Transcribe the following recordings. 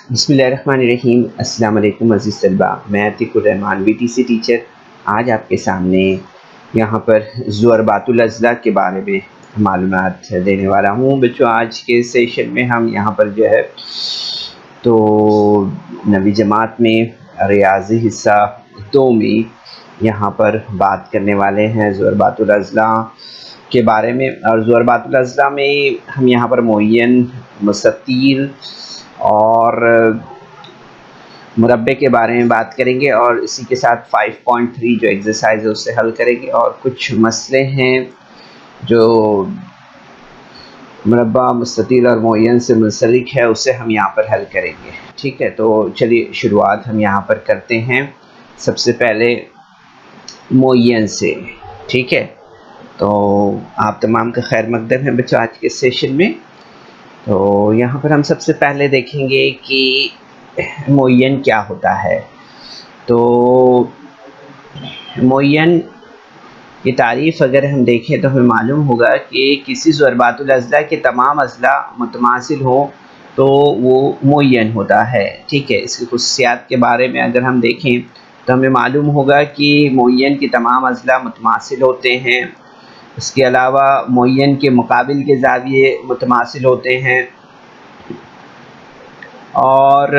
बिस्मिल्लाहिर्रहमानिर्रहीम। अस्सलाम वालेकुम अज़ीज़ तलबा, मैं अतीकुर्रहमान वीटीसी टीचर आज आपके सामने यहाँ पर ज़ुअरबातुल अज़ला के बारे में मालूमात देने वाला हूँ। बच्चों, आज के सेशन में हम यहाँ पर जो है तो नवी जमात में रियाज़ी हिस्सा 2 में यहाँ पर बात करने वाले हैं ज़ुअरबातुल अज़ला के बारे में। और ज़ुअरबातुल अज़ला में हम यहाँ पर मुअय्यन, मुस्ततील और मुरब्बे के बारे में बात करेंगे और इसी के साथ 5.3 जो एक्सरसाइज है उससे हल करेंगे और कुछ मसले हैं जो मुरब्बा, मुस्ततील और मुअय्यन से मुंसलिक है, उससे हम यहाँ पर हल करेंगे। ठीक है, तो चलिए शुरुआत हम यहाँ पर करते हैं सबसे पहले मुअय्यन से। ठीक है, तो आप तमाम का खैर मकदम है बच्चों आज के सेशन में। तो यहाँ पर हम सबसे पहले देखेंगे कि मुअय्यन क्या होता है। तो मुअय्यन की तारीफ़ अगर हम देखें तो हमें मालूम होगा कि किसी ज़ुअरबातुल अज़ला के तमाम अज़ला मुतमासिल हो तो वो मुअय्यन होता है। ठीक है, इसकी ख़ुसूसियात के बारे में अगर हम देखें तो हमें मालूम होगा कि मुअय्यन के तमाम अज़ला मुतमासिल होते हैं। इसके अलावा मुअय्यन के मुकाबिल के ज़ाविये मुतमासिल होते हैं और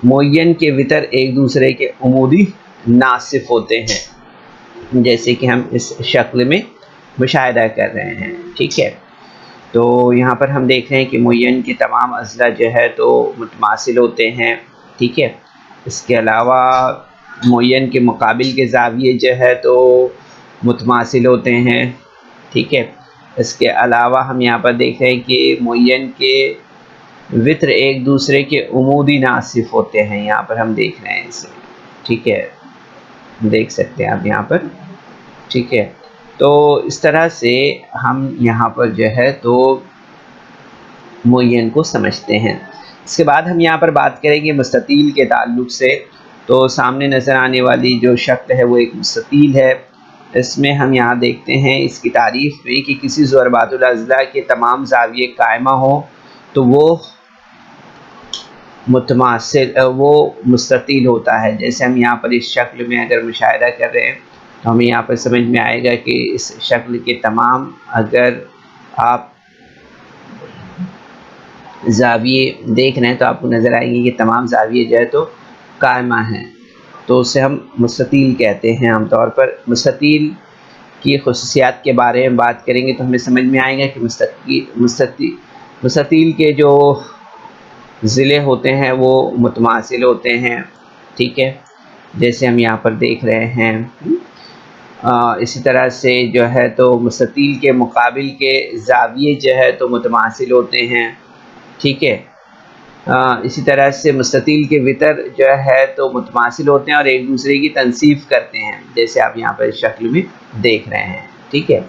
मुअय्यन के वितर एक दूसरे के उमूदी नासिफ होते हैं, जैसे कि हम इस शक्ल में मुशाहिदा कर रहे हैं। ठीक है, तो यहाँ पर हम देख रहे हैं कि मुअय्यन के तमाम अज़ला जो है तो मुतमासिल होते हैं। ठीक है, इसके अलावा मुअय्यन के मुकाबिल के ज़ाविये जो है तो मुतमासिल होते हैं। ठीक है, इसके अलावा हम यहाँ पर देख रहे हैं कि मुअय्यन के वित्र एक दूसरे के उमूदी नासिफ होते हैं। यहाँ पर हम देख रहे हैं इसे। ठीक है, देख सकते हैं आप यहाँ पर। ठीक है, तो इस तरह से हम यहाँ पर जो है तो मुअय्यन को समझते हैं। इसके बाद हम यहाँ पर बात करेंगे मुस्ततील के ताल्लुक़ से। तो सामने नज़र आने वाली जो शक्ल है वो एक मुस्ततील है। इसमें हम यहाँ देखते हैं इसकी तारीफ़ में कि किसी ज़ुअरबातुल अज़ला के तमाम ज़ाविये कायमा हो तो वो मुतमासिल, वो मुस्ततील होता है। जैसे हम यहाँ पर इस शक्ल में अगर मुशाहिदा कर रहे हैं तो हमें यहाँ पर समझ में आएगा कि इस शक्ल के तमाम अगर आप ज़ाविये देख रहे हैं तो आपको नज़र आएंगे कि तमाम ज़ाविये जो है तो कायमा हैं, तो उसे हम मुस्ततील कहते हैं। आमतौर पर मुस्ततील की ख़ुसूसियात के बारे में बात करेंगे तो हमें समझ में आएगा कि मुस्ततील के जो ज़िले होते हैं वो मुतमासिल होते हैं। ठीक है, जैसे हम यहाँ पर देख रहे हैं। इसी तरह से जो है तो मुस्ततील के मुकाबिल के ज़ाविये जो है तो मुतमासिल होते हैं। ठीक है, इसी तरह से मुस्ततील के वितर जो है तो मुतमासिल होते हैं और एक दूसरे की तनसीफ करते हैं, जैसे आप यहाँ पर इस शक्ल में देख रहे हैं। ठीक है,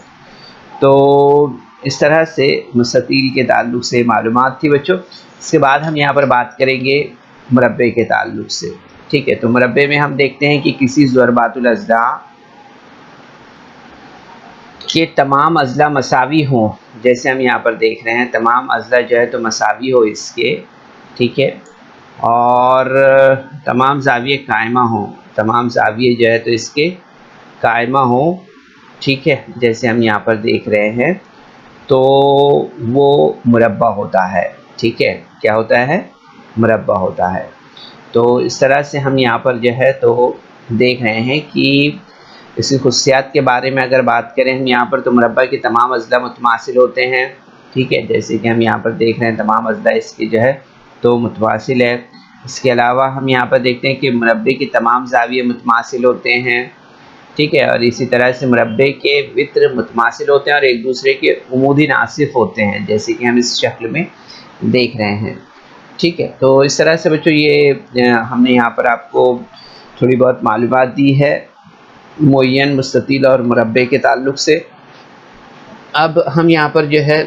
तो इस तरह से मुस्ततील के ताल्लुक़ से मालूमात थी बच्चों। इसके बाद हम यहाँ पर बात करेंगे मुरब्बे के ताल्लुक़ से। ठीक है, तो मुरब्बे में हम देखते हैं कि किसी ज़ुअरबातुल अज़ला के तमाम अज़ला मसावी हों, जैसे हम यहाँ पर देख रहे हैं तमाम अज़ला जो है तो मसावी हो इसके। ठीक है, और तमाम ज़ाविये कायमा हों, तमाम ज़ाविये जो है तो इसके कायमा हों। ठीक है, जैसे हम यहाँ पर देख रहे हैं तो वो मुरब्बा होता है। ठीक है, क्या होता है? मुरब्बा होता है। तो इस तरह से हम यहाँ पर जो है तो देख रहे हैं कि इसकी ख़ुसूसियात के बारे में अगर बात करें हम यहाँ पर तो मुरब्बा के तमाम अज़ला मुतमासिल होते हैं। ठीक है, जैसे कि हम यहाँ पर देख रहे हैं तमाम अज़ला इसके जो है तो मुतवासिल है। इसके अलावा हम यहाँ पर देखते हैं कि मुरब्बे के तमाम ज़ाविये मुतमासिल होते हैं। ठीक है, और इसी तरह से मुरब्बे के वित्र मुतमासिल होते हैं और एक दूसरे के उमूदी नासिफ होते हैं, जैसे कि हम इस शक्ल में देख रहे हैं। ठीक है, तो इस तरह से बच्चों ये हमने यहाँ पर आपको थोड़ी बहुत मालूमात दी है मुअय्यन, मुस्ततील और मुरब्बे के ताल्लुक़ से। अब हम यहाँ पर जो है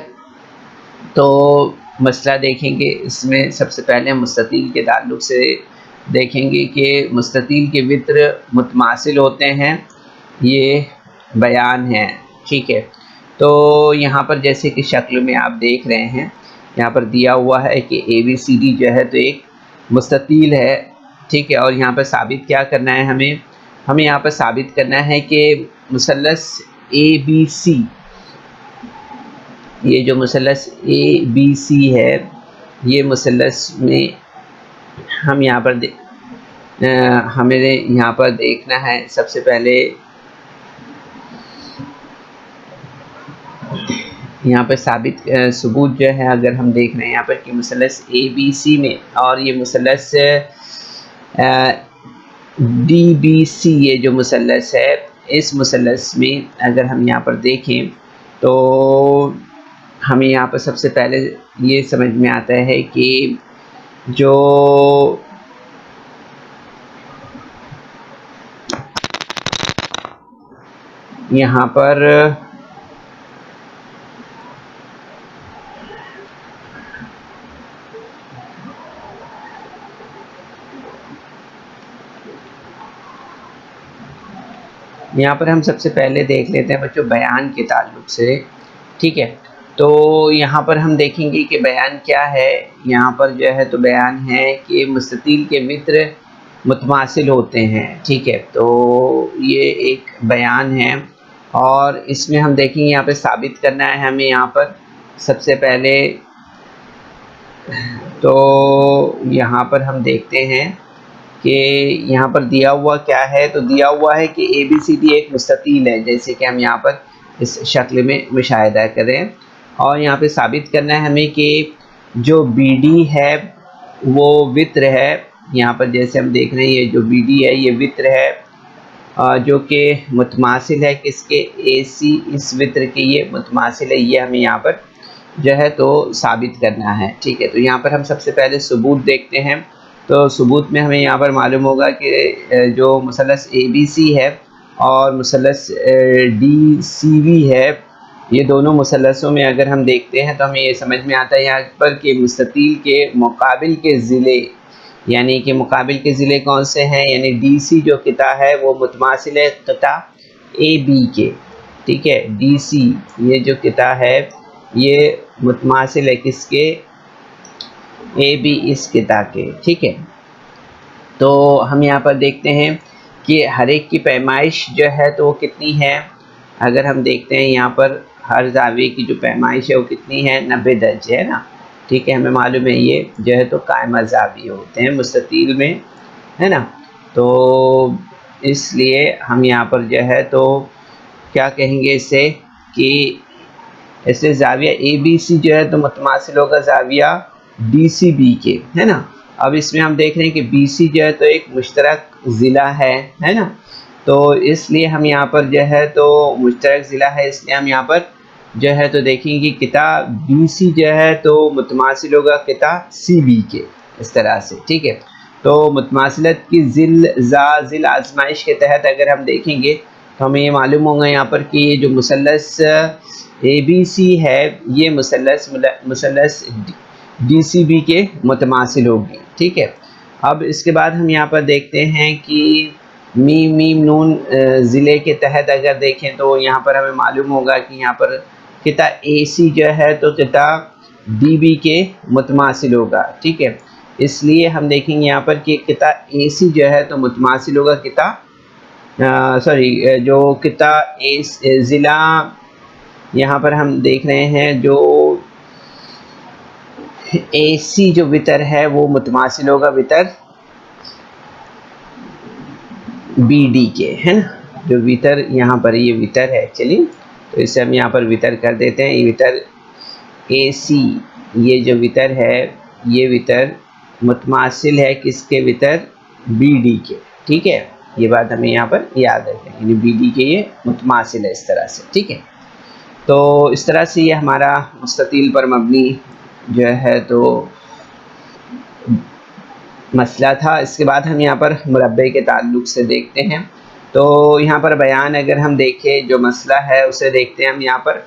तो मसला देखेंगे। इसमें सबसे पहले हम मुस्ततील के ताल्लुक़ से देखेंगे कि मुस्ततील के वित्र मुतमासिल होते हैं, ये बयान है। ठीक है, तो यहाँ पर जैसे कि शक्ल में आप देख रहे हैं यहाँ पर दिया हुआ है कि ABCD जो है तो एक मुस्ततील है, ठीक है। और यहाँ पर साबित क्या करना है हमें यहाँ पर साबित करना है कि मुसल्लस ABC, ये जो मुसल्लस ABC है, ये मुसल्लस में हम यहाँ पर हमें यहाँ पर देखना है सबसे पहले, यहाँ पर साबित सबूत जो है अगर हम देख रहे हैं यहाँ पर कि मुसल्लस ABC में और ये मुसल्लस DBC, ये जो मुसल्लस है, इस मुसल्लस में अगर हम यहाँ पर देखें तो हमें यहाँ पर सबसे पहले ये समझ में आता है कि जो यहाँ पर हम सबसे पहले देख लेते हैं बच्चों बयान के ताल्लुक से, ठीक है। तो यहाँ पर हम देखेंगे कि बयान क्या है। यहाँ पर जो है तो बयान है कि मुस्ततील के वित्र मुतमासिल होते हैं, ठीक है। तो ये एक बयान है और इसमें हम देखेंगे यहाँ पे साबित करना है हमें यहाँ पर सबसे पहले। तो यहाँ पर हम देखते हैं कि यहाँ पर दिया हुआ क्या है, तो दिया हुआ है कि ABCD एक मुस्ततील है, जैसे कि हम यहाँ पर इस शक्ल में मुशाहिदा करें। और यहाँ पे साबित करना है हमें कि जो BD है वो वित्र है। यहाँ पर जैसे हम देख रहे हैं ये जो BD है ये वित्र है जो कि मुतमासिल है किसके, AC, इस वित्र के ये मुतमासिल है, ये हमें यहाँ पर जो है तो साबित करना है, ठीक है। तो यहाँ पर हम सबसे पहले सबूत देखते हैं। तो सबूत में हमें यहाँ पर मालूम होगा कि जो मुसल्लस ABC है और मुसल्लस DCV है, ये दोनों मुसल्लसों में अगर हम देखते हैं तो हमें ये समझ में आता है यहाँ पर कि मुस्ततील के मुकाबिल के ज़िले, यानी कि मुकाबिल के ज़िले कौन से हैं, यानी DC जो किता है वो मुतमासिल है किता AB के, ठीक है। DC ये जो किता है ये मुतमासिल है किसके, AB इस किता के, ठीक है। तो हम यहाँ पर देखते हैं कि हर एक की पैमाइश जो है तो वो कितनी है। अगर हम देखते हैं यहाँ पर हर ज़ाविये की जो पैमाइश है वो कितनी है, 90 दर्जे है ना, ठीक है। हमें मालूम है ये जो है तो कायमा ज़ाविये होते हैं मुस्ततील में, है ना। तो इसलिए हम यहाँ पर जो है तो क्या कहेंगे इसे कि इसलिए ज़ाविया ABC जो है तो मुतमासिल होगा ज़ाविया DCB के, है ना। अब इसमें हम देख रहे हैं कि BC जो है तो एक मुश्तरक ज़िला है ना। तो इसलिए हम यहाँ पर जो है तो मुश्तरक ज़िला है, इसलिए हम यहाँ पर जो है तो देखेंगे कि किता BC जो है तो मुतमासिल होगा किता CB के, इस तरह से, ठीक है। तो मुतमासिलत की ज़िल आजमाइश के तहत अगर हम देखेंगे तो हमें ये मालूम होगा यहाँ पर कि ये जो मुसल्लस ABC है ये मुसल्लस DCB के मुतमासिल होगी, ठीक है। अब इसके बाद हम यहाँ पर देखते हैं कि मीम नून ज़िले के तहत अगर देखें तो यहाँ पर हमें मालूम होगा कि यहाँ पर किता AC जो है तो किता DB के मुतमासिल होगा, ठीक है। इसलिए हम देखेंगे यहाँ पर कि किता AC जो है तो मुतमासिल होगा किता जो किता ज़िला, यहाँ पर हम देख रहे हैं जो AC जो वितर है वो मुतमासिल होगा वितर BD के, है ना। जो वितर यहाँ पर ये वितर है, चलिए तो इसे हम यहाँ पर वितर कर देते हैं। ये वितर AC, ये जो वितर है ये वितर मुतमासिल है किसके, वितर BD के, ठीक है। ये बात हमें यहाँ पर याद रखें, यानी BD के ये मुतमासिल है इस तरह से, ठीक है। तो इस तरह से ये हमारा मुस्ततील पर मबनी जो है तो मसला था। इसके बाद हम यहाँ पर मुरब्बे के ताल्लुक से देखते हैं। तो यहाँ पर बयान अगर हम देखें जो मसला है उसे देखते हैं हम। यहाँ पर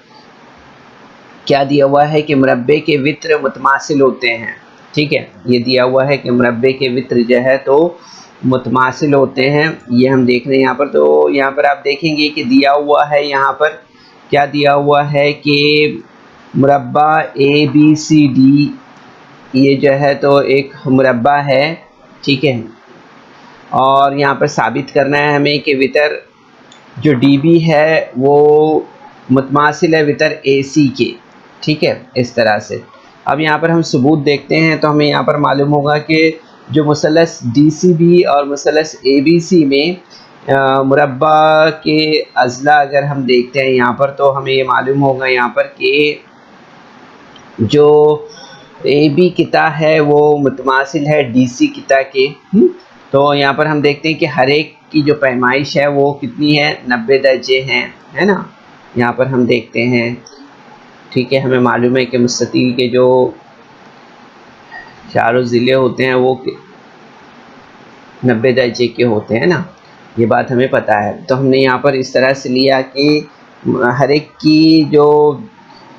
क्या दिया हुआ है कि मुरब्बे के वित्र मुतमासिल होते हैं, ठीक है। ये दिया हुआ है कि मुरब्बे के वित्र जो है तो मुतमासिल होते हैं, ये हम देख रहे हैं यहाँ पर। तो यहाँ पर आप देखेंगे कि दिया हुआ है यहाँ पर क्या दिया हुआ है कि मुरब्बा ABCD ये जो है तो एक मुरब्बा है, ठीक है। और यहाँ पर साबित करना है हमें कि वितर जो डीबी है वो मुतमासिल है वितर एसी के, ठीक है, इस तरह से। अब यहाँ पर हम सबूत देखते हैं तो हमें यहाँ पर मालूम होगा कि जो मुसलस डीसीबी और मुसलस एबीसी में मुरब्बा के अज़ला अगर हम देखते हैं यहाँ पर, तो हमें ये मालूम होगा यहाँ पर कि जो ए बी किता है वो मुतमासिल है डी सी किता के। तो यहाँ पर हम देखते हैं कि हर एक की जो पैमाइश है वो कितनी है, 90 दर्जे हैं, है ना। यहाँ पर हम देखते हैं, ठीक है, हमें मालूम है कि मुस्ततील के जो चारों ज़िले होते हैं वो 90 दर्जे के होते हैं ना, ये बात हमें पता है। तो हमने यहाँ पर इस तरह से लिया कि हर एक की जो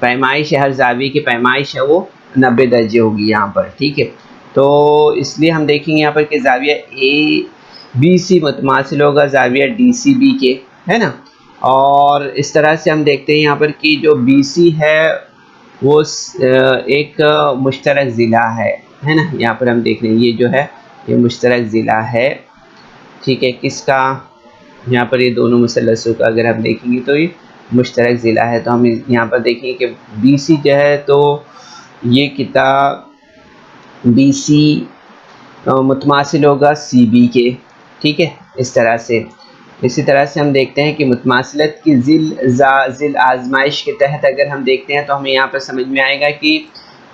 पैमाइश है, हर जाविये की पैमाइश है वो 90 दर्जे होगी यहाँ पर, ठीक है। तो इसलिए हम देखेंगे यहाँ पर कि जाविया ए बी सी मुतमासिल होगा जाविया डी सी बी के, है ना। और इस तरह से हम देखते हैं यहाँ पर कि जो बी सी है वो एक मुश्तरक ज़िला है ना। यहाँ पर हम देख रहे हैं ये जो है ये मुश्तरक ज़िला है, ठीक है, किसका, यहाँ पर ये दोनों मुसलसों का अगर हम देखेंगे तो ये मुश्तरक ज़िला है। तो हम यहाँ पर देखेंगे कि बी सी जो है तो ये किताब बी सी मुतमासिल होगा सी बी के, ठीक है, इस तरह से। इसी तरह से हम देखते हैं कि मुतमासिलत की ज़िल आजमाइश के तहत अगर हम देखते हैं तो हमें यहाँ पर समझ में आएगा कि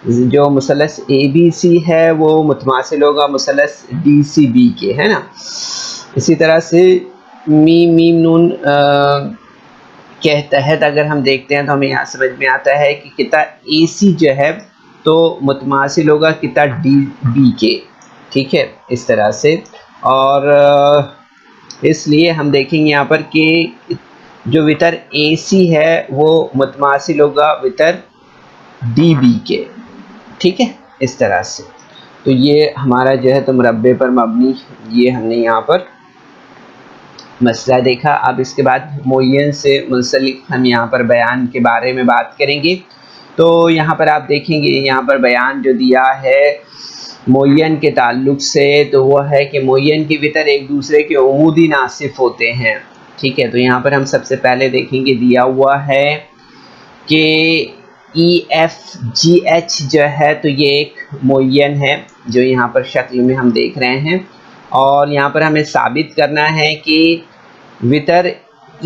जो मुसलस ए बी सी है वो मुतमासिल होगा मुसलस डी सी बी के, है ना। इसी तरह से मीम नून के तहत अगर हम देखते हैं तो हमें यहाँ समझ में आता है कि किता ए सी जो है तो मुतमासिल होगा किता डी बी के, ठीक है, इस तरह से। और इसलिए हम देखेंगे यहाँ पर कि जो वितर ए सी है वो मुतमासिल होगा वितर डी बी के, ठीक है, इस तरह से। तो ये हमारा जो है तो मुरब्बे पर मबनी ये हमने यहाँ पर मसला देखा। अब इसके बाद मुय्यन से मुंसलिक हम यहाँ पर बयान के बारे में बात करेंगे। तो यहाँ पर आप देखेंगे यहाँ पर बयान जो दिया है मुय्यन के ताल्लुक़ से, तो वो है कि मुय्यन की वितर एक दूसरे के उमूदी नासिफ होते हैं, ठीक है। तो यहाँ पर हम सबसे पहले देखेंगे दिया हुआ है कि ई एफ जी एच जो है तो ये एक मुय्यन है जो यहाँ पर शक्ल में हम देख रहे हैं। और यहाँ पर हमें साबित करना है कि वितर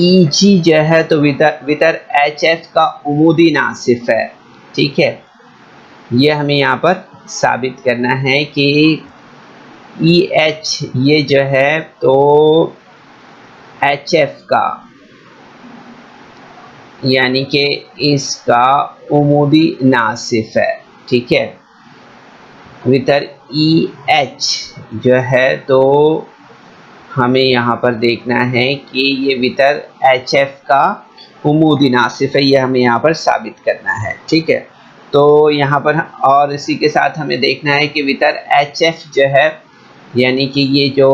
ई जी जो है तो वितर एच एफ का उमूदी नासिफ है, ठीक है। ये हमें यहाँ पर साबित करना है कि ई एच ये जो है तो एच एफ का यानी कि इसका उमूदी नासिफ है, ठीक है। वितर ई एच जो है तो हमें यहाँ पर देखना है कि ये वितर एच एफ का उमूदी नासिफ है, ये हमें यहाँ पर साबित करना है, ठीक है। तो यहाँ पर और इसी के साथ हमें देखना है कि वितर एच एफ जो है यानी कि ये जो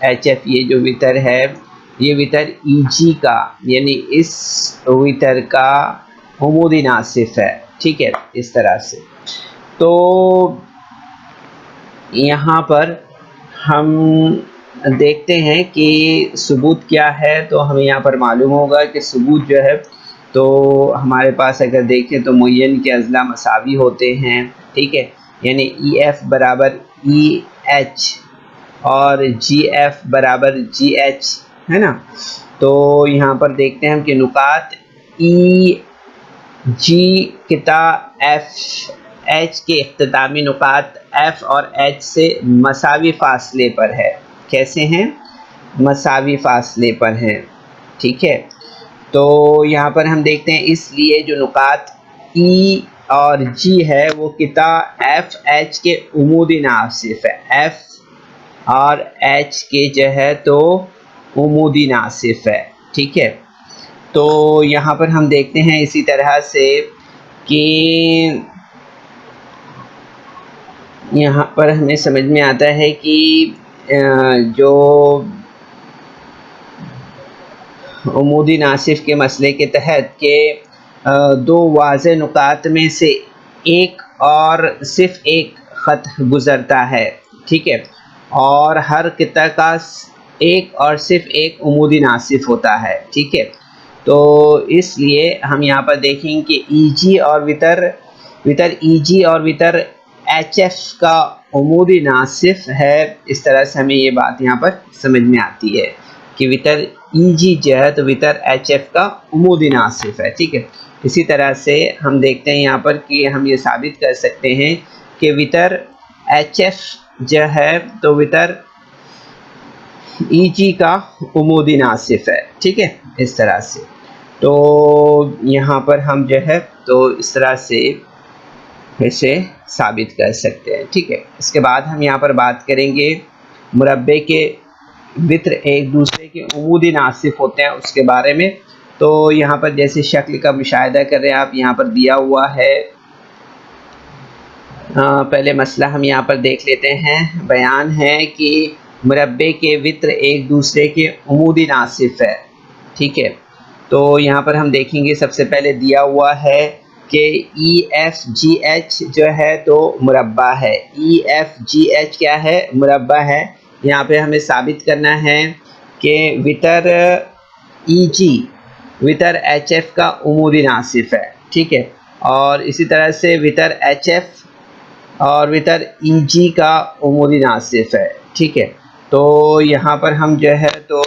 एच एफ ये जो वितर है ये वितर ई जी का यानी इस वितर का उमूदी नासिफ है, ठीक है, इस तरह से। तो यहाँ पर हम देखते हैं कि सबूत क्या है। तो हमें यहाँ पर मालूम होगा कि सबूत जो है तो हमारे पास अगर देखें तो मुय्यन के अज़ला मसावी होते हैं, ठीक है, यानी ई एफ बराबर ई एच और जी एफ बराबर जी एच, है ना। तो यहाँ पर देखते हैं हम कि नुकात ई जी किता एफ एच के इख्तितामी नुकात एफ और एच से मसावी फासले पर है। कैसे हैं? मसावी फासले पर हैं, ठीक है। तो यहाँ पर हम देखते हैं इसलिए जो नुकात ई और जी है वो किता एफ एच के उमूदी नासिफ है, एफ और एच के जो है तो उमूदी नासिफ है, ठीक है। तो यहाँ पर हम देखते हैं इसी तरह से कि यहाँ पर हमें समझ में आता है कि जो उमूदी नासिफ के मसले के तहत के दो वाज़े नुकात में से एक और सिर्फ एक ख़त गुज़रता है, ठीक है, और हर किता का एक और सिर्फ एक उमूदी नासिफ होता है, ठीक है। तो इसलिए हम यहाँ पर देखेंगे कि ईजी और वितर ईजी और वितर एच एफ का उमूदी नासिफ है। इस तरह से हमें ये बात यहाँ पर समझ में आती है कि वितर ईजी जो है तो वितर एच एफ का उमूदी नासिफ है, ठीक है। इसी तरह से हम देखते हैं यहाँ पर कि हम ये साबित कर सकते हैं कि वितर एच एफ जो है तो वितर ईजी का उमूदी नासिफ है, ठीक है, इस तरह से। तो यहाँ पर हम जो है तो इस तरह से इसे साबित कर सकते हैं, ठीक है। इसके बाद हम यहाँ पर बात करेंगे मुरब्बे के वित्र एक दूसरे के उमूदी नासिफ होते हैं उसके बारे में। तो यहाँ पर जैसे शक्ल का मुशाहिदा कर रहे हैं आप, यहाँ पर दिया हुआ है, पहले मसला हम यहाँ पर देख लेते हैं। बयान है कि मुरब्बे के वित्र एक दूसरे के उमूदी नासिफ है, ठीक है। तो यहाँ पर हम देखेंगे सबसे पहले दिया हुआ है कि ई एफ जी एच जो है तो मुरब्बा है। ई एफ जी एच क्या है? मुरब्बा है। यहाँ पे हमें साबित करना है कि वितर ई जी वितर एच एफ का उमूदी नासिफ है, ठीक है। और इसी तरह से वितर एच एफ और वितर ई जी का उमूदी नासिफ है, ठीक है। तो यहाँ पर हम जो है तो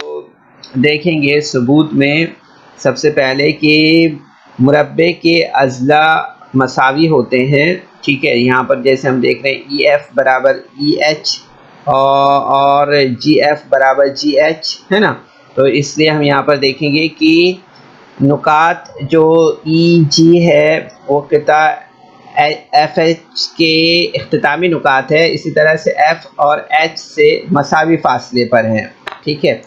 देखेंगे सबूत में सबसे पहले कि मुरब्बे के अज़ला मसावी होते हैं, ठीक है। यहाँ पर जैसे हम देख रहे हैं ई एफ बराबर ई एच और जी एफ बराबर जी एच है ना। तो इसलिए हम यहाँ पर देखेंगे कि नुकात जो ई जी है वो किता एफ एच के इख्तितामी नुकात है, इसी तरह से एफ और एच से मसावी फासले पर हैं, ठीक है।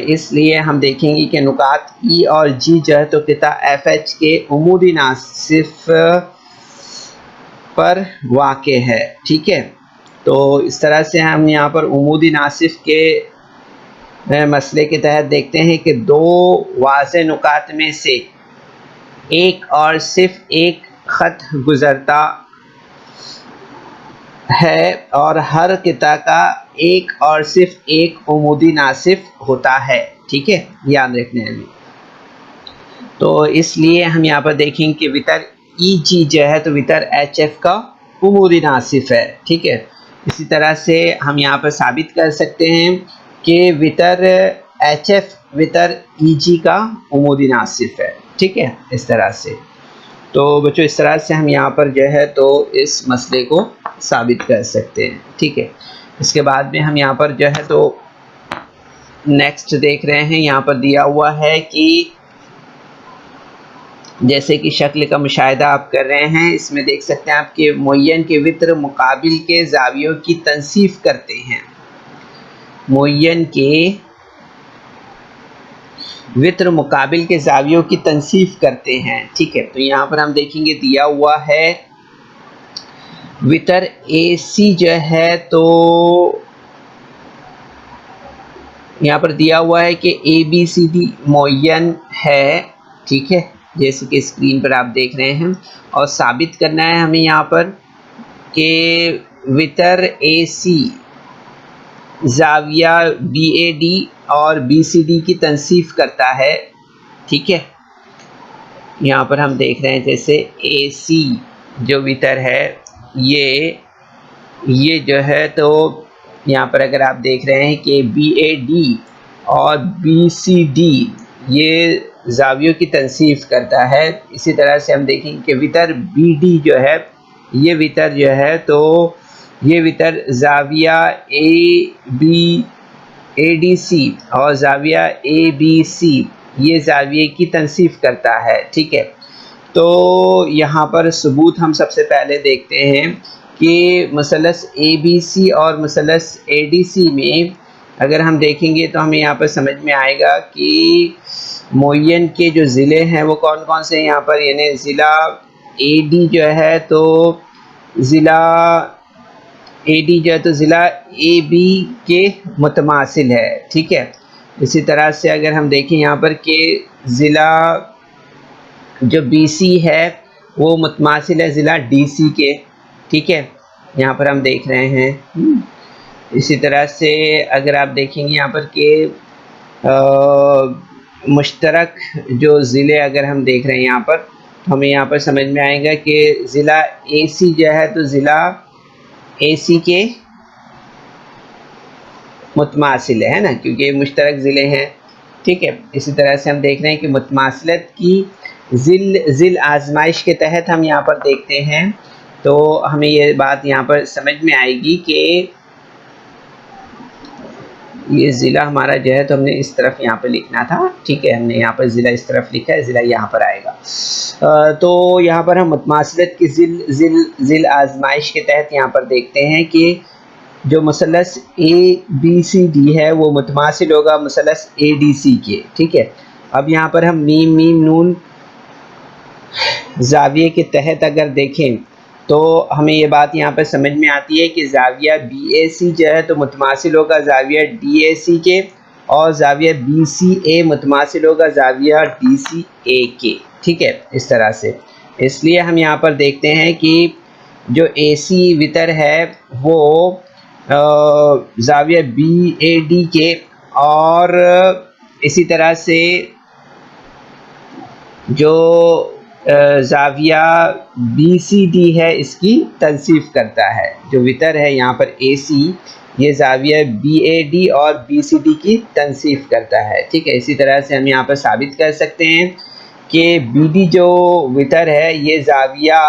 इसलिए हम देखेंगे कि नुकात ई और जी जो है तो किता एफ एच के उमूदी नासिफ पर वाक़े है, ठीक है। तो इस तरह से हम यहाँ पर उमूदी नासिफ के मसले के तहत देखते हैं कि दो वाज़े नुकात में से एक और सिर्फ एक ख़त गुज़रता है और हर किता का एक और सिर्फ एक उमूदी नासिफ होता है, ठीक है, याद रखने में। तो इसलिए हम यहाँ पर देखेंगे कि वितर ई जी जो है तो वितर एच एफ का उमूदी नासिफ है, ठीक है। इसी तरह से हम यहाँ पर साबित कर सकते हैं कि वितर एच एफ वितर ई जी का उमूदी नासिफ है, ठीक है, इस तरह से। तो बच्चों इस तरह से हम यहाँ पर जो है तो इस मसले को साबित कर सकते हैं, ठीक है। इसके बाद में हम यहाँ पर जो है तो नेक्स्ट देख रहे हैं। यहाँ पर दिया हुआ है कि जैसे कि शक्ल का मुशाहिदा आप कर रहे हैं, इसमें देख सकते हैं आप कि मुय्यन के वित्र मुकाबिल के जावियों की तनसीफ करते हैं। मुय्यन के वित्र मुकाबिल के जावियों की तनसीफ करते हैं, ठीक है। तो यहाँ पर हम देखेंगे दिया हुआ है वितर ए सी जो है तो यहाँ पर दिया हुआ है कि ए बी सी डी मुय्यन है, ठीक है, जैसे कि स्क्रीन पर आप देख रहे हैं। और साबित करना है हमें यहाँ पर कि वितर ए सी जाविया बी ए डी और बी सी डी की तनसीफ करता है, ठीक है। यहाँ पर हम देख रहे हैं जैसे ए सी जो वितर है ये जो है तो यहाँ पर अगर आप देख रहे हैं कि बी ए डी और बी सी डी ये जावियों की तनसीफ करता है। इसी तरह से हम देखेंगे कि वितर बी डी जो है ये वितर जो है तो ये वितर जाविया A B A D C और जाविया ए बी सी ये जाविये की तनसीफ करता है, ठीक है। तो यहाँ पर सबूत हम सबसे पहले देखते हैं कि मसलस ए बी सी और मसलस ए डी सी में अगर हम देखेंगे तो हमें यहाँ पर समझ में आएगा कि मुय्यन के जो ज़िले हैं वो कौन कौन से हैं यहाँ पर। यानी ज़िला ए डी जो है तो ज़िला ए डी जो है तो ज़िला ए बी के मुतमासिल है, ठीक है। इसी तरह से अगर हम देखें यहाँ पर कि ज़िला जो बी सी है वो मुतमासिल है ज़िला DC के, ठीक है, यहाँ पर हम देख रहे हैं। इसी तरह से अगर आप देखेंगे यहाँ पर कि मुश्तरक जो ज़िले अगर हम देख रहे हैं यहाँ पर, हमें यहाँ पर समझ में आएगा कि ज़िला AC जो है तो ज़िला AC के मुतमासिल है ना, क्योंकि मुश्तरक ज़िले हैं, ठीक है। इसी तरह से हम देख रहे हैं कि मुतमासिलत की ज़िल आजमाइश के तहत हम यहाँ पर देखते हैं, तो हमें ये बात यहाँ पर समझ में आएगी कि ये ज़िला हमारा जो है तो हमने इस तरफ यहाँ पर लिखना था, ठीक है, हमने यहाँ पर ज़िला इस तरफ लिखा है, ज़िला यहाँ पर आएगा। तो यहाँ पर हम मुतमासिलत की ज़िल आजमाइश के तहत यहाँ पर देखते हैं कि जो मुसलस ABCD है वो मुतमासिल होगा मुसलस ADC के, ठीक है। अब यहाँ पर हम मीम मीम नून ज़ाविये के तहत अगर देखें तो हमें ये बात यहाँ पर समझ में आती है कि ज़ाविया BAC जो है तो मुतमासिल होगा ज़ाविया DAC के, और ज़ाविया BCA मुतमासिल होगा ज़ाविया DCA के, ठीक है, इस तरह से। इसलिए हम यहाँ पर देखते हैं कि जो AC वितर है वो ज़ाविया BAD के, और इसी तरह से जो ज़ाविया BCD है इसकी तनसीफ करता है। जो वितर है यहाँ पर AC, ये ज़ाविया BAD और BCD की तनसीफ करता है, ठीक है। इसी तरह से हम यहाँ पर साबित कर सकते हैं कि BD जो वितर है ये ज़ाविया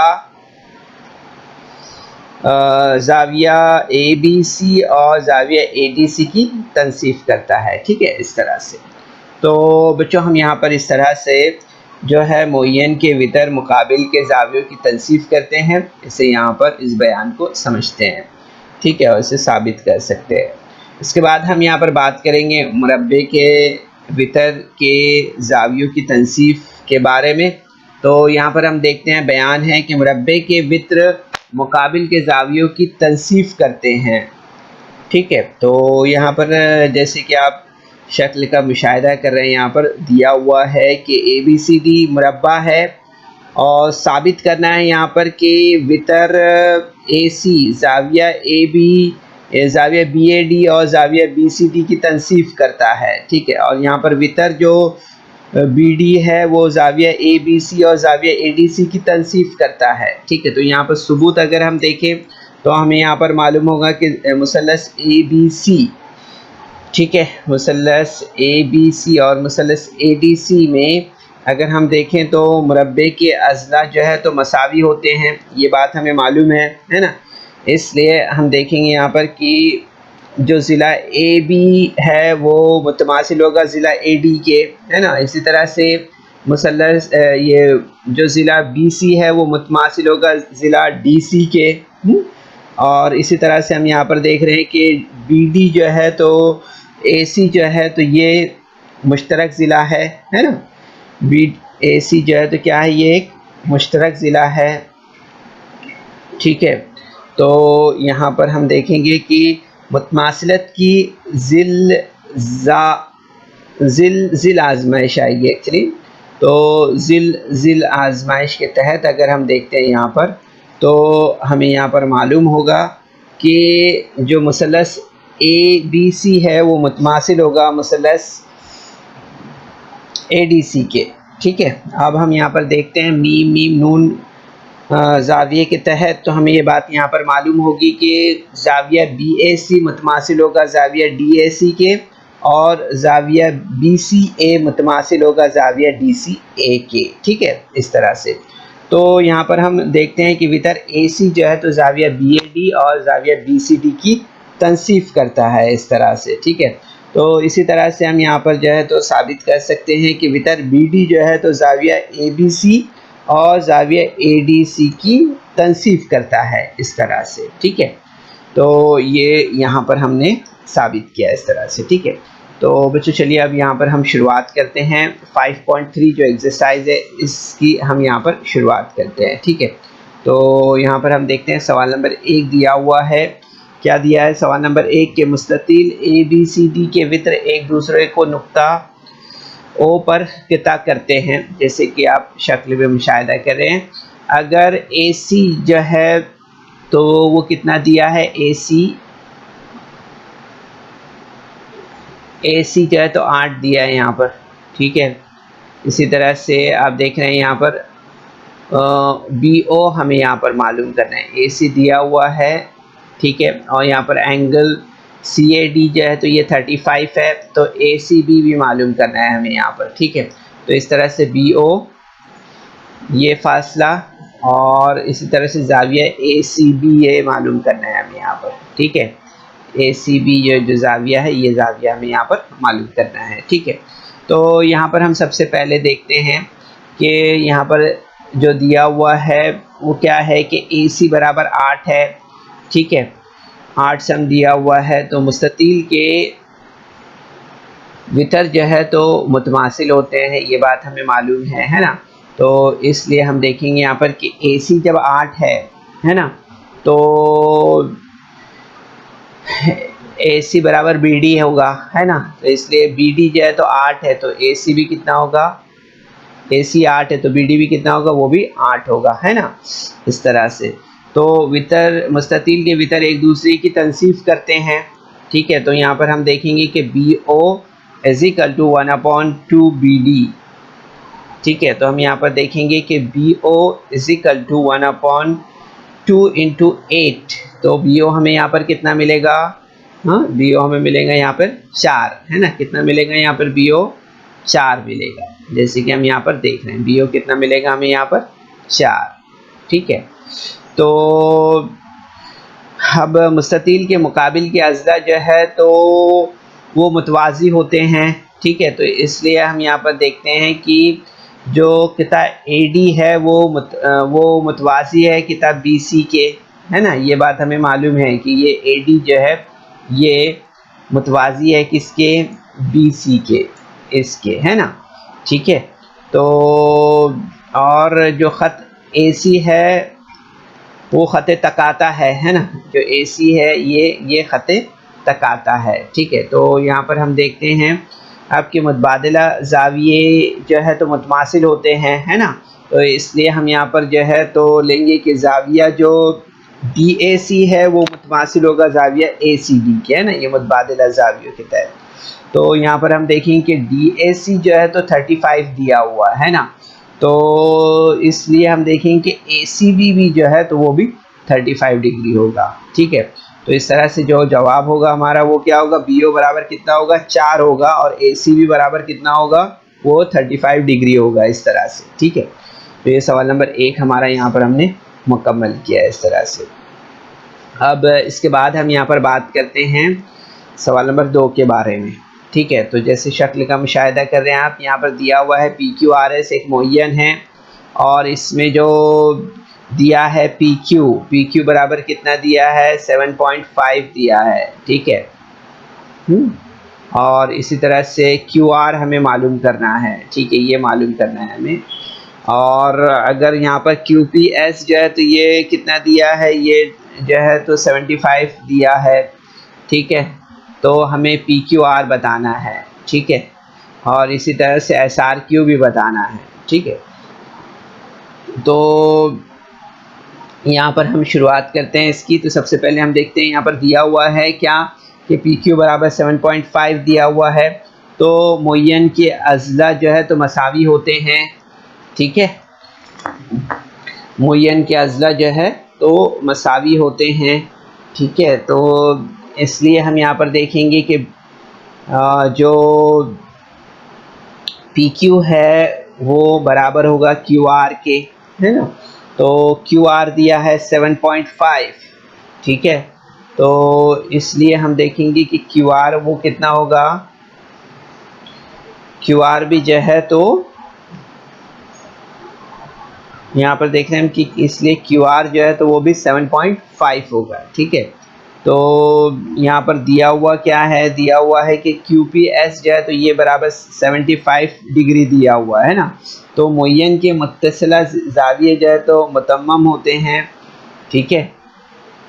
ABC और ज़ाविया ADC की तनसीफ करता है, ठीक है, इस तरह से। तो बच्चों हम यहाँ पर इस तरह से जो है मुअय्यन के वितर मुकाबिल के ज़ावियों की तनसीफ करते हैं, इसे यहाँ पर इस बयान को समझते हैं, ठीक है, और इसे साबित कर सकते हैं। इसके बाद हम यहाँ पर बात करेंगे मुरब्बे के वितर के ज़ावियों की तनसीफ के बारे में। तो यहाँ पर हम देखते हैं बयान है कि मुरब्बे के वितर मुकाबिल के ज़ावियों की तनसीफ करते हैं, ठीक है। तो यहाँ पर जैसे कि आप शक्ल का मुशाहिदा कर रहे हैं, यहाँ पर दिया हुआ है कि ABCD मुरब्बा है, और साबित करना है यहाँ पर कि वितर AC ज़ाविया ज़ाविया BAD और ज़ाविया BCD की तनसीफ करता है, ठीक है। और यहाँ पर वितर जो BD है वो ज़ाविया ABC और ज़ाविया ADC की तनसीफ करता है, ठीक है। तो यहाँ पर सबूत अगर हम देखें तो हमें यहाँ पर मालूम होगा कि मुसल्लस ABC, ठीक है, मुसल्लस ABC और मुसल्लस ADC में अगर हम देखें तो मुरब्बे के अज़ला जो है तो मसावी होते हैं, ये बात हमें मालूम है ना। इसलिए हम देखेंगे यहाँ पर कि जो ज़िला AB है वो मुतमासिल होगा ज़िला AD के, है ना। इसी तरह से मुसल्लस ये जो ज़िला BC है वो मुतमासिल होगा ज़िला DC के, और इसी तरह से हम यहाँ पर देख रहे हैं कि BD जो है तो AC जो है तो ये मुश्तरक ज़िला है ना। AC जो है तो क्या है, ये एक मुश्तरक ज़िला है, ठीक है। तो यहाँ पर हम देखेंगे कि मुतमासिलत की ज़िल आजमाइश आएगी एक्चुअली। तो ज़िल आजमाइश के तहत अगर हम देखते हैं यहाँ पर, तो हमें यहाँ पर मालूम होगा कि जो मुसल्लस ABC है वो मुतमासिल होगा मुसल्लस ADC के, ठीक है। अब हम यहाँ पर देखते हैं मीम मीम नून ज़ाविये के तहत, तो हमें ये बात यहाँ पर मालूम होगी कि ज़ाविया BAC मुतमासिल होगा ज़ाविया DAC के, और ज़ाविया BCA मुतमासिल होगा ज़ाविया DCA के, ठीक है, इस तरह से। तो यहाँ पर हम देखते हैं कि वितर AC जो है तो ज़ाविया BAD और ज़ाविया BCD की तनसीफ करता है, इस तरह से, ठीक है। तो इसी तरह से हम यहाँ पर जो है तो साबित कर सकते हैं कि वितर BD जो है तो ज़ाविया ABC और ज़ाविया ADC की तनसीफ करता है, इस तरह से, ठीक है। तो ये यहाँ पर हमने साबित किया इस तरह से, ठीक है। तो बच्चों चलिए अब यहाँ पर हम शुरुआत करते हैं 5.3 जो एक्सरसाइज है इसकी हम यहाँ पर शुरुआत करते हैं, ठीक है। तो यहाँ पर हम देखते हैं सवाल नंबर 1 दिया हुआ है। क्या दिया है सवाल नंबर 1 के मुस्ततिल ABCD के वितर एक दूसरे को नुक्ता O पर किता करते हैं, जैसे कि आप शक्ल में मुशाहिदा कर रहे हैं। अगर AC जो है तो वो कितना दिया है, AC जो है तो 8 दिया है यहाँ पर, ठीक है। इसी तरह से आप देख रहे हैं यहाँ पर BO हमें यहाँ पर मालूम करना है, AC दिया हुआ है, ठीक है। और यहाँ पर एंगल CAD जो है तो ये 35 है, तो ACB भी मालूम करना है हमें यहाँ पर, ठीक है। तो इस तरह से BO ये फासला और इसी तरह से जाविया ACB ये मालूम करना है हमें यहाँ पर, ठीक है। ACB ये जो जाविया है ये जाविया हमें यहाँ पर मालूम करना है, ठीक है। तो यहाँ पर हम सबसे पहले देखते हैं कि यहाँ पर जो दिया हुआ है वो क्या है कि AC बराबर 8 है, ठीक है। 8 सम दिया हुआ है, तो मुस्ततील के वितर जो है तो मुतमासिल होते हैं, ये बात हमें मालूम है ना। तो इसलिए हम देखेंगे यहाँ पर कि AC जब 8 है ना, तो AC बराबर BD होगा, है ना। तो इसलिए BD जो है तो 8 है, तो AC भी कितना होगा, AC 8 है तो BD भी कितना होगा, वो भी 8 होगा, है ना। इस तरह से तो वितर मुस्ततील के वितर एक दूसरे की तनसीफ करते हैं, ठीक है। तो यहाँ पर हम देखेंगे कि BO is equal to 1/2 BD, ठीक है। तो हम यहाँ पर देखेंगे कि BO इज इक्वल टू 1/2 × 8, तो BO हमें यहाँ पर कितना मिलेगा, हाँ BO हमें मिलेगा यहाँ पर 4, है ना। कितना मिलेगा यहाँ पर, BO 4 मिलेगा, जैसे कि हम यहाँ पर देख रहे हैं BO कितना मिलेगा हमें यहाँ पर 4, ठीक है। तो अब मुस्ततील के मुकाबिल के अज़ला जो है तो वो मुतवाज़ी होते हैं, ठीक है। तो इसलिए हम यहाँ पर देखते हैं कि जो किताब AD है वो मुतवाज़ी है किताब BC के, है ना। ये बात हमें मालूम है कि ये AD जो है ये मुतवाज़ी है किसके, BC के, इसके, है ना, ठीक है। तो और जो ख़त AC है वो ख़त तकाता है ना। जो AC है ये ख़त तकाता है, ठीक है। तो यहाँ पर हम देखते हैं आपके मुतबादिला ज़ाविये जो है तो मुतमासिल होते हैं, है ना। तो इसलिए हम यहाँ पर जो है तो लेंगे कि ज़ाविया जो DAC है वो मुतमासिल होगा ज़ाविया ACD के, है ना। ये मुतबादिला ज़ावियों के तहत। तो यहाँ पर हम देखेंगे कि DAC जो है तो 35 दिया हुआ है ना, तो इसलिए हम देखेंगे कि ACB भी जो है तो वो भी 35 डिग्री होगा, ठीक है। तो इस तरह से जो जवाब होगा हमारा वो क्या होगा, BO बराबर कितना होगा, 4 होगा, और ACB बराबर कितना होगा, वो 35 डिग्री होगा, इस तरह से, ठीक है। तो ये सवाल नंबर 1 हमारा यहाँ पर हमने मुकम्मल किया है इस तरह से। अब इसके बाद हम यहाँ पर बात करते हैं सवाल नंबर 2 के बारे में, ठीक है। तो जैसे शक्ल का मुशाहिदा कर रहे हैं आप, यहाँ पर दिया हुआ है PQRS एक मुअय्यन है, और इसमें जो दिया है PQ बराबर कितना दिया है, 7.5 दिया है, ठीक है। और इसी तरह से QR हमें मालूम करना है, ठीक है, ये मालूम करना है हमें। और अगर यहाँ पर QPS जो है तो ये कितना दिया है, ये जो है तो 75 दिया है, ठीक है। तो हमें PQR बताना है, ठीक है। और इसी तरह से SRQ भी बताना है, ठीक है। तो यहाँ पर हम शुरुआत करते हैं इसकी। तो सबसे पहले हम देखते हैं यहाँ पर दिया हुआ है क्या कि PQ बराबर 7.5 दिया हुआ है, तो मुअय्यन के अज़ला जो है तो मसावी होते हैं, ठीक है। मुअय्यन के अज़ला जो है तो मसावी होते हैं, ठीक है। तो इसलिए हम यहाँ पर देखेंगे कि जो PQ है वो बराबर होगा QR के, है ना। तो QR दिया है 7.5, ठीक है। तो इसलिए हम देखेंगे कि QR वो कितना होगा, QR भी जो है तो यहाँ पर देख रहे हैं कि इसलिए QR जो है तो वो भी 7.5 होगा, ठीक है। तो यहाँ पर दिया हुआ क्या है, दिया हुआ है कि QPS जो है तो ये बराबर 75 डिग्री दिया हुआ है ना। तो मुअय्यन के मुत्तसिला ज़ाविये जो है तो मुतम्मम होते हैं, ठीक है।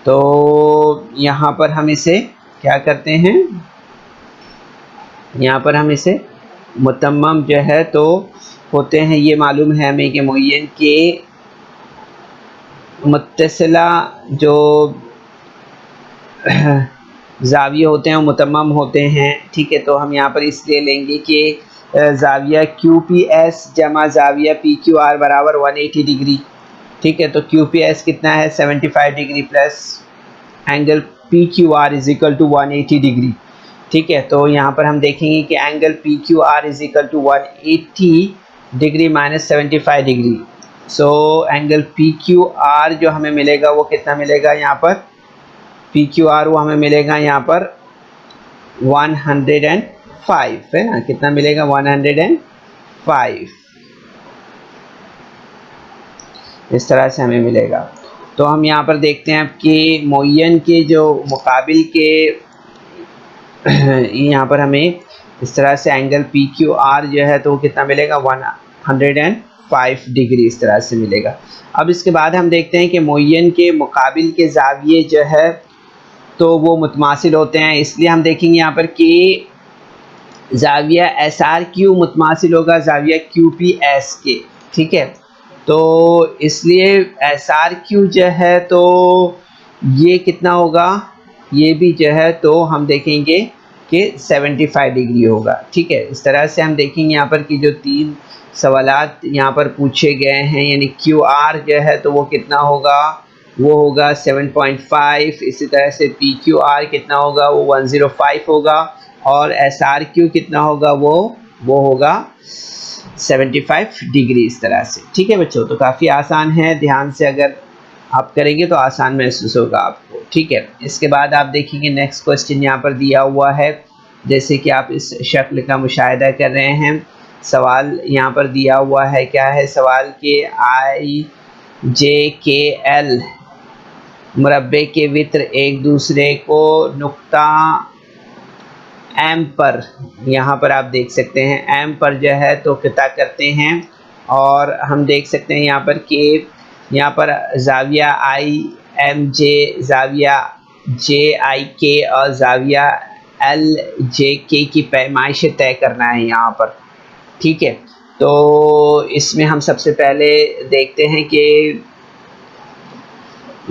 तो यहाँ पर हम इसे क्या करते हैं, यहाँ पर हम इसे मुतम्मम जो है तो होते हैं, ये मालूम है हमें कि मुअय्यन के मुत्तसिला जो ज़ाविये होते हैं वो मुतम्मम होते हैं, ठीक है। तो हम यहाँ पर इसलिए लेंगे कि ज़ाविया क्यू पी एस जमा ज़ाविया पी क्यू आर बराबर 180 डिग्री, ठीक है। तो क्यू पी एस कितना है 75 degree plus angle P Q R is equal to 180 degree, ठीक है। तो यहाँ पर हम देखेंगे कि angle P Q R is equal to 180 degree minus 75 degree. So angle P Q R जो हमें मिलेगा वो कितना मिलेगा यहाँ पर, पी क्यू आर वो हमें मिलेगा यहाँ पर 105 है ना, कितना मिलेगा 105, इस तरह से हमें मिलेगा। तो हम यहाँ पर देखते हैं कि मुअय्यन के जो मुकाबिल के यहाँ पर हमें इस तरह से एंगल पी क्यू आर जो है तो वो कितना मिलेगा 105 डिग्री, इस तरह से मिलेगा। अब इसके बाद हम देखते हैं कि मुअय्यन के मुकाबिल के ज़ाविये जो है तो वो मुतमासिल होते हैं, इसलिए हम देखेंगे यहाँ पर कि ज़ाविया एस आर क्यू मुतमासिल होगा ज़ाविया क्यू पी एस के, ठीक है। तो इसलिए एस आर क्यू जो है तो ये कितना होगा, ये भी जो है तो हम देखेंगे कि 75 डिग्री होगा, ठीक है। इस तरह से हम देखेंगे यहाँ पर कि जो 3 सवालात यहाँ पर पूछे गए हैं, यानी क्यू आर जो है तो वो कितना होगा, वो होगा 7.5, इसी तरह से पी क्यू आर कितना होगा वो 105 होगा, और एस आर क्यू कितना होगा वो होगा 75 डिग्री, इस तरह से, ठीक है बच्चों। तो काफ़ी आसान है, ध्यान से अगर आप करेंगे तो आसान महसूस होगा आपको, ठीक है। इसके बाद आप देखेंगे नेक्स्ट क्वेश्चन यहाँ पर दिया हुआ है, जैसे कि आप इस शक्ल का मुशाहिदा कर रहे हैं। सवाल यहाँ पर दिया हुआ है, क्या है सवाल के आई जे के एल मुरब्बे के वित्र एक दूसरे को नुक्ता एम पर, यहाँ पर आप देख सकते हैं एम पर जो है तो किता करते हैं, और हम देख सकते हैं यहाँ पर कि यहाँ पर ज़ाविया I M J, ज़ाविया J I के और ज़ाविया एल जे के की पैमाइश तय करना है यहाँ पर, ठीक है। तो इसमें हम सबसे पहले देखते हैं कि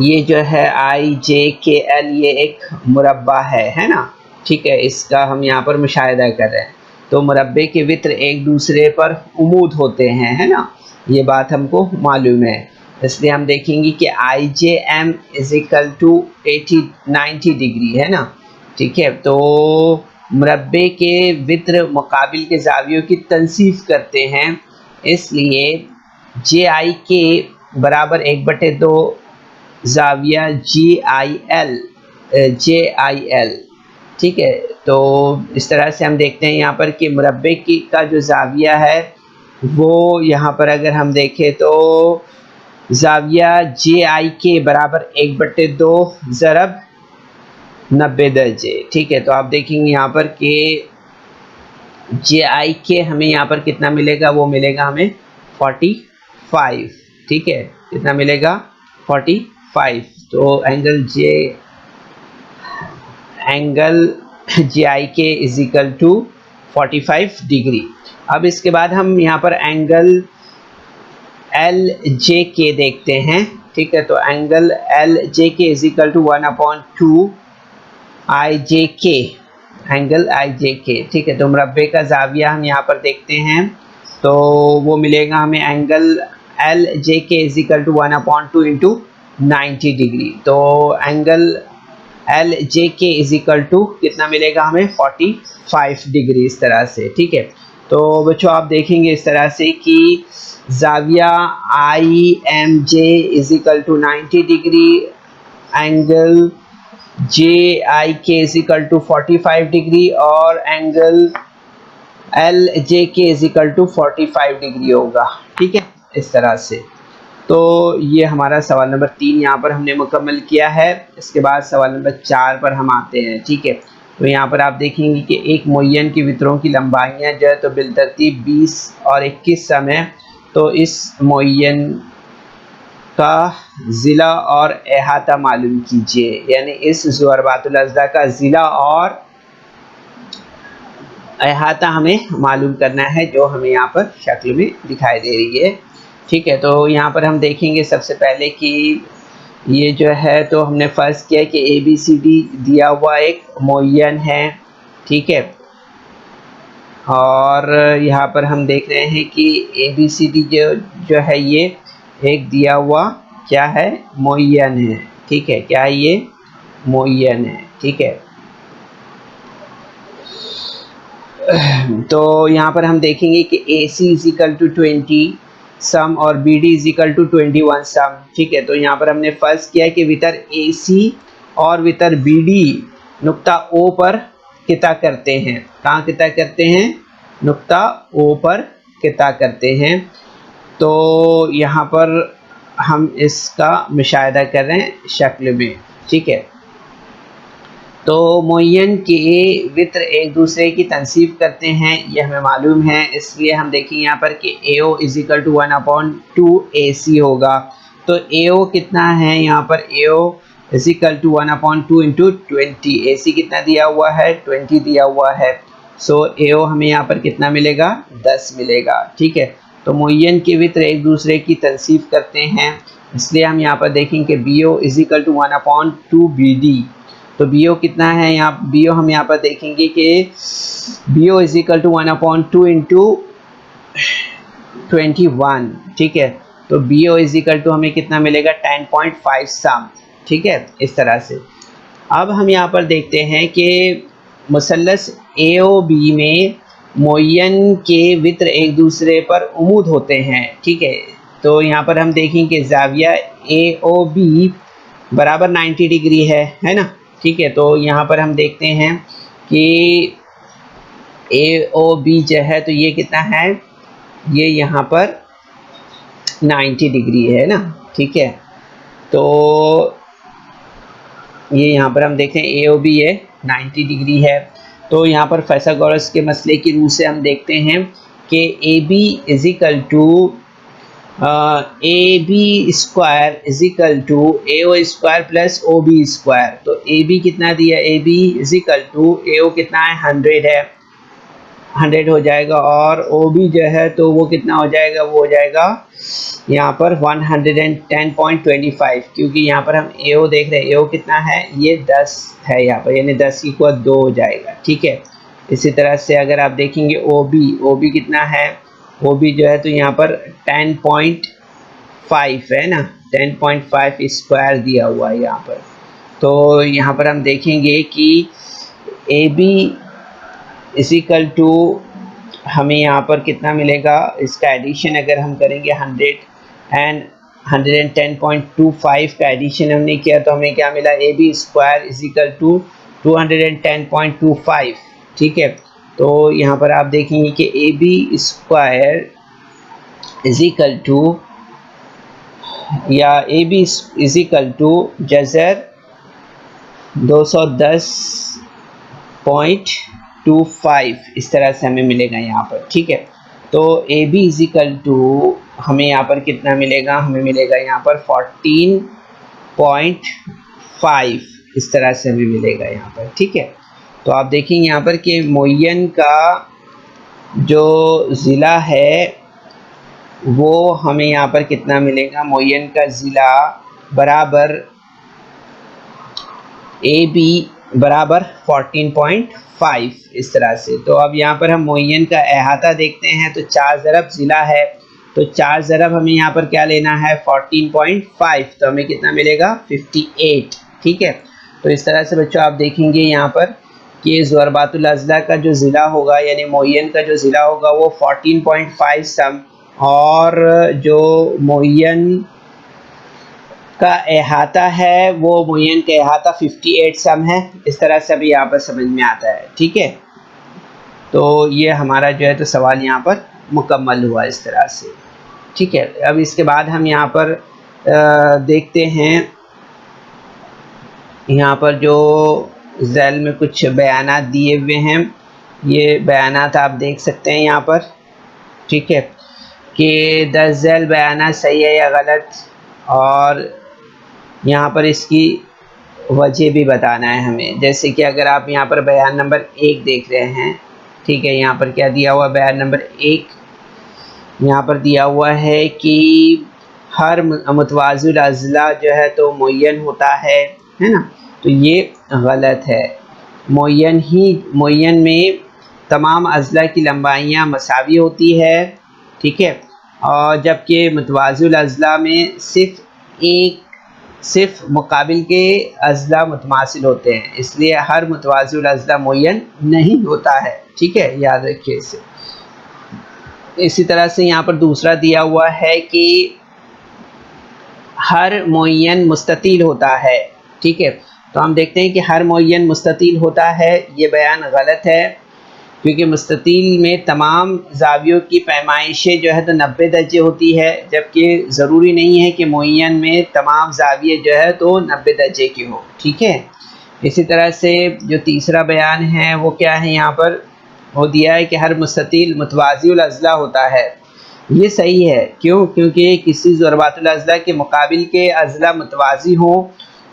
ये जो है आई जे के एल ये एक मुरब्बा है ना, ठीक है। इसका हम यहाँ पर मुशाहिदा कर रहे हैं। तो मुरब्बे के वित्र एक दूसरे पर उमूद होते हैं, है ना, ये बात हमको मालूम है। इसलिए हम देखेंगे कि I J M is equal to 90 degree, है ना, ठीक है। तो मुरब्बे के वित्र मुकाबिल के ज़ावियों की तनसीफ करते हैं, इसलिए जे आई के बराबर 1/2 ज़ाविया जे आई एल, ठीक है। तो इस तरह से हम देखते हैं यहाँ पर कि मुरब्बे की का जो ज़ाविया है वो यहाँ पर अगर हम देखें तो ज़ाविया जे आई के बराबर 1/2 ज़रब 90 दर्जे, ठीक है। तो आप देखेंगे यहाँ पर कि जे आई के हमें यहाँ पर कितना मिलेगा, वो मिलेगा हमें 45, ठीक है, कितना मिलेगा 45। तो angle J I K is equal to 45 degree. अब इसके बाद हम यहाँ पर एंगल एल जे के देखते हैं, ठीक है। तो angle L J K is equal to 1/2 आई जे के, एंगल आई जे के, ठीक है। तो मुरब्बे का ज़ाविया हम यहाँ पर देखते हैं तो वो मिलेगा हमें angle L J K is equal to 1/2 into 90 degree. तो angle L J K is equal to कितना मिलेगा हमें 45 डिग्री, इस तरह से, ठीक है। तो बच्चों आप देखेंगे इस तरह से कि ज़ाविया I M J is equal to 90 degree, angle J I K is equal to 45 degree, और angle L J K is equal to 45 degree होगा, ठीक है, इस तरह से। तो ये हमारा सवाल नंबर 3 यहाँ पर हमने मुकम्मल किया है। इसके बाद सवाल नंबर 4 पर हम आते हैं, ठीक है। तो यहाँ पर आप देखेंगे कि एक मुअय्यन की वित्रों की लंबाइयाँ जो है तो बिलतरतीब 20 और 21 समय, तो इस मुअय्यन का ज़िला और अहाता मालूम कीजिए, यानी इस ज़ुअरबातुल अज़दा का ज़िला और अहाता हमें मालूम करना है, जो हमें यहाँ पर शक्ल में दिखाई दे रही है, ठीक है। तो यहाँ पर हम देखेंगे सबसे पहले कि ये जो है तो हमने फ़र्ज़ किया कि ABCD दिया हुआ एक मुअय्यन है, ठीक है। और यहाँ पर हम देख रहे हैं कि ABCD जो है ये एक दिया हुआ क्या है, मुअय्यन है, ठीक है। क्या है ये, मुअय्यन है, ठीक है। तो यहाँ पर हम देखेंगे कि AC इज इक्वल टू 20 सम और BD इज इक्वल टू 21 सम, ठीक है। तो यहाँ पर हमने फर्ज किया कि वितर AC और वितर BD नुक्ता O पर किता करते हैं। कहाँ किता करते हैं, नुक्ता O पर किता करते हैं। तो यहाँ पर हम इसका मुशाहिदा कर रहे हैं शक्ल में, ठीक है। तो मुअय्यन के वित्र एक दूसरे की तनसीब करते हैं, ये हमें मालूम है। इसलिए हम देखें यहाँ पर कि AO is equal to 1/2 AC होगा। तो AO कितना है, यहाँ पर AO is equal to 1/2 into 20। AC कितना दिया हुआ है, 20 दिया हुआ है। सो AO हमें यहाँ पर कितना मिलेगा, 10 मिलेगा, ठीक है। तो मुअय्यन के वित्र एक दूसरे की तनसीब करते हैं, इसलिए हम यहाँ पर देखेंगे BO is equal to 1/2 BD। तो BO कितना है, यहाँ BO हम यहाँ पर देखेंगे कि BO is equal to 1/2 into 21, ठीक है। तो BO इज इक्वल टू हमें कितना मिलेगा, 10.5 सम, ठीक है, इस तरह से। अब हम यहाँ पर देखते हैं कि मुसल्लस AOB में मुअय्यन के वित्र एक दूसरे पर उमूद होते हैं, ठीक है। तो यहाँ पर हम देखेंगे ज़ाविया AOB बराबर 90 डिग्री है ना, ठीक है। तो यहाँ पर हम देखते हैं कि AOB जो है तो ये कितना है, ये यहाँ पर 90 डिग्री है ना, ठीक है। तो ये यहाँ पर हम देखते हैं AOB ये 90 डिग्री है। तो यहाँ पर फाइथागोरस के मसले की रूह से हम देखते हैं कि AB is equal to AB square is equal to AO square plus OB square. तो AB कितना दिया, AB is equal to AO कितना है, 100 है, 100 हो जाएगा। और OB जो है तो वो कितना हो जाएगा, वो हो जाएगा यहाँ पर 110.25, क्योंकि यहाँ पर हम AO देख रहे हैं, AO कितना है, ये 10 है यहाँ पर, यानी 10 की 2 हो जाएगा, ठीक है। इसी तरह से अगर आप देखेंगे OB कितना है, OB जो है तो यहाँ पर 10.5 है ना, 10.5 स्क्वायर दिया हुआ है यहाँ पर। तो यहाँ पर हम देखेंगे कि AB इज इक्वल टू हमें यहाँ पर कितना मिलेगा, इसका एडिशन अगर हम करेंगे 100 एंड 110.25 का एडिशन हमने किया तो हमें क्या मिला, AB square is equal to 210.25, ठीक है। तो यहाँ पर आप देखेंगे कि AB square is equal to या AB इज इक्वल टू जज़र 210.25 इस तरह से हमें मिलेगा यहाँ पर, ठीक है। तो AB इज इक्वल टू हमें यहाँ पर कितना मिलेगा, हमें मिलेगा यहाँ पर 14.5 इस तरह से हमें मिलेगा यहाँ पर, ठीक है। तो आप देखेंगे यहाँ पर कि मुअय्यन का जो ज़िला है वो हमें यहाँ पर कितना मिलेगा, मुअय्यन का ज़िला बराबर AB बराबर 14.5 इस तरह से। तो अब यहाँ पर हम मुअय्यन का अहाता देखते हैं, तो 4 ज़रब ज़िला है, तो 4 ज़रब हमें यहाँ पर क्या लेना है, 14.5, तो हमें कितना मिलेगा, 58, ठीक है। तो इस तरह से बच्चों आप देखेंगे यहाँ पर कि ज़रबातुल अज़ला का जो ज़िला होगा, यानी मुअय्यन का जो ज़िला होगा वो 14.5 सम, और जो मुअय्यन का अहाता है वो मुअय्यन का अहाता 58 सम है। इस तरह से अभी यहाँ पर समझ में आता है, ठीक है। तो ये हमारा जो है तो सवाल यहाँ पर मुकम्मल हुआ इस तरह से, ठीक है। अब इसके बाद हम यहाँ पर देखते हैं, यहाँ पर जो ज़ैल में कुछ बयानात दिए हुए हैं, ये बयानात आप देख सकते हैं यहाँ पर, ठीक है, कि 10 ज़ैल बयानात सही है या गलत, और यहाँ पर इसकी वजह भी बताना है हमें। जैसे कि अगर आप यहाँ पर बयान नंबर 1 देख रहे हैं, ठीक है, यहाँ पर क्या दिया हुआ, बयान नंबर 1 यहाँ पर दिया हुआ है कि हर मुतवाज़िल अज़ला जो है तो मुय्यन होता है ना, तो ये गलत है। मुय्यन में तमाम अज़ला की लंबाइयाँ मसावी होती है, ठीक है, और जबकि मुतवाज़िल अज़ला में सिर्फ मुकाबिल के अज़ला मुतमासिल होते हैं, इसलिए हर मुतवाज़िल अज़ला मुय्यन नहीं होता है, ठीक है, याद रखिए इसे। इसी तरह से यहाँ पर दूसरा दिया हुआ है कि हर मुय्यन मुस्ततील होता है, ठीक है, तो हम देखते हैं कि हर मुय्यन मुस्ततील होता है, ये बयान गलत है, क्योंकि मुस्ततील में तमाम ज़ावियों की पैमाइशें जो है तो 90 दर्जे होती है, जबकि ज़रूरी नहीं है कि मुय्यन में तमाम ज़ाविये जो है तो 90 दर्जे की हो, ठीक है। इसी तरह से जो तीसरा बयान है वो क्या है, यहाँ पर वो दिया है कि हर मुस्ततील मुतवाज़िउल अज़ला होता है। ये सही है, क्यों? क्योंकि किसी ज़ुरबातुल अज़ला के मुकाबिल के अज़ला मुतवाज़ी हों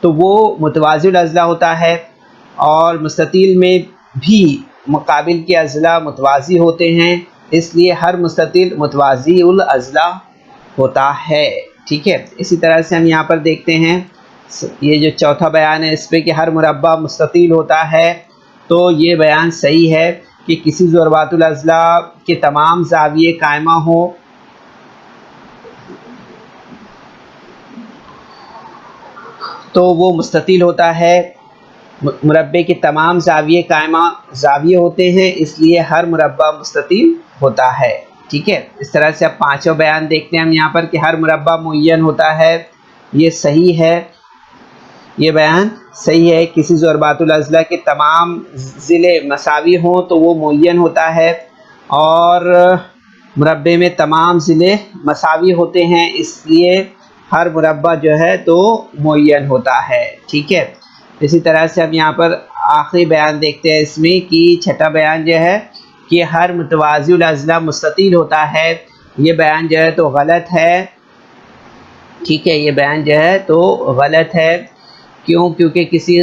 तो वो मुतवाज़िउल अज़ला होता है, और मुस्ततील में भी मुकाबिल के अज़ला मुतवाज़ी होते हैं, इसलिए हर मुस्ततील मुतवाज़िउल अज़ला होता है, ठीक है। इसी तरह से हम यहाँ पर देखते हैं ये जो चौथा बयान है इस पर कि हर मुरब्बा मुस्ततील होता है, तो ये बयान सही है कि किसी ज़ुरबातुल अज़ला के तमाम ज़ाविये कायमा हो तो वो मुस्ततील होता है। मुरब्बे के तमाम ज़ाविये कायमा ज़ाविये होते हैं, इसलिए हर मुरब्बा मुस्ततील होता है, ठीक है। इस तरह से अब पांचवा बयान देखते हैं हम यहाँ पर कि हर मुरब्बा मुय्यन होता है, ये सही है, ये बयान सही है। किसी ज़ुरबातुल अज़ला के तमाम ज़िले मसावी हों तो वो मुय्यन होता है, और मुरब्बे में तमाम ज़िले मसावी होते हैं, इसलिए हर मुरब्बा जो है तो मुय्यन होता है, ठीक है। इसी तरह से हम यहाँ पर आखिरी बयान देखते हैं इसमें कि छठा बयान जो है कि हर मुतवाज़िउल अज़ला मुस्ततील होता है, ये बयान जो है तो गलत है, ठीक है, ये बयान जो है तो गलत है। क्यों? क्योंकि किसी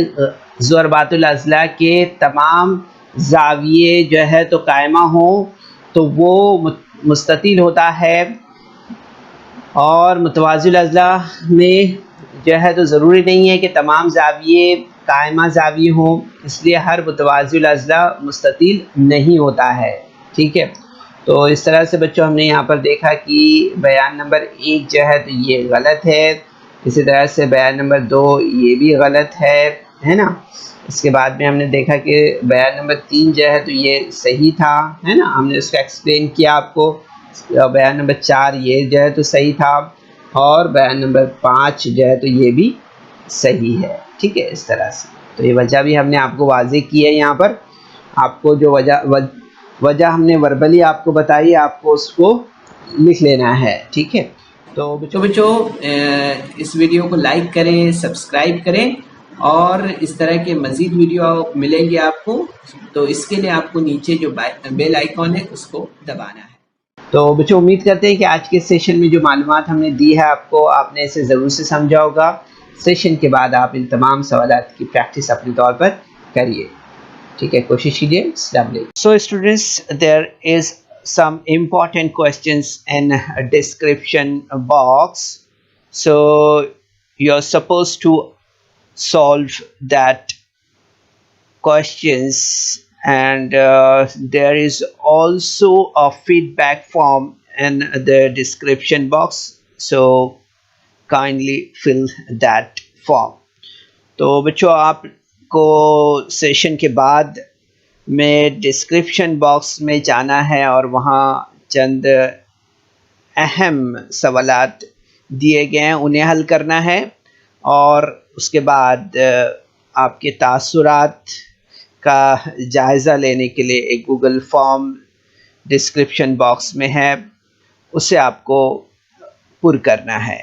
ज़ुरबातुल अज़ला के तमाम ज़ाविये जो है तो कायमा हों तो वो मुस्ततील होता है, और मुतवाज़िल अज़ला में जो है तो ज़रूरी नहीं है कि तमाम ज़ाविये कायमा ज़ाविये हों, इसलिए हर मुतवाज़िल अज़ला मुस्ततील नहीं होता है, ठीक है। तो इस तरह से बच्चों हमने यहाँ पर देखा कि बयान नंबर 1 जो है तो ये गलत है, इसी तरह से बयान नंबर 2 ये भी गलत है ना। इसके बाद में हमने देखा कि बयान नंबर 3 जो है तो ये सही था, है ना, हमने उसका एक्सप्लेन किया आपको। बयान नंबर 4 ये जो है तो सही था, और बयान नंबर 5 जो है तो ये भी सही है, ठीक है। इस तरह से तो ये वजह भी हमने आपको वाज़ेह की है। यहाँ पर आपको जो वजह हमने वर्बली आपको बताई, आपको उसको लिख लेना है, ठीक है। तो बच्चों इस वीडियो को लाइक करें, सब्सक्राइब करें, और इस तरह के मज़ीद वीडियो मिलेंगे आपको, तो इसके लिए आपको नीचे जो बेल आइकॉन है उसको दबाना है। तो बच्चों उम्मीद करते हैं कि आज के सेशन में जो मालूमात हमने दी है आपको, आपने इसे ज़रूर से समझा होगा। सेशन के बाद आप इन तमाम सवालात की प्रैक्टिस अपने तौर पर करिए, ठीक है, कोशिश कीजिए। अस्सलाम वालेकुम। So students, there is some important questions in a description box, so you're supposed to solve that questions, and there is also a feedback form in the description box, so kindly fill that form. तो बच्चों आपको session के बाद में description box में जाना है और वहाँ चंद अहम सवालात दिए गए हैं, उन्हें हल करना है, और उसके बाद आपके तासुरात का जायज़ा लेने के लिए एक गूगल फॉर्म डिस्क्रिप्शन बॉक्स में है, उसे आपको पुर करना है।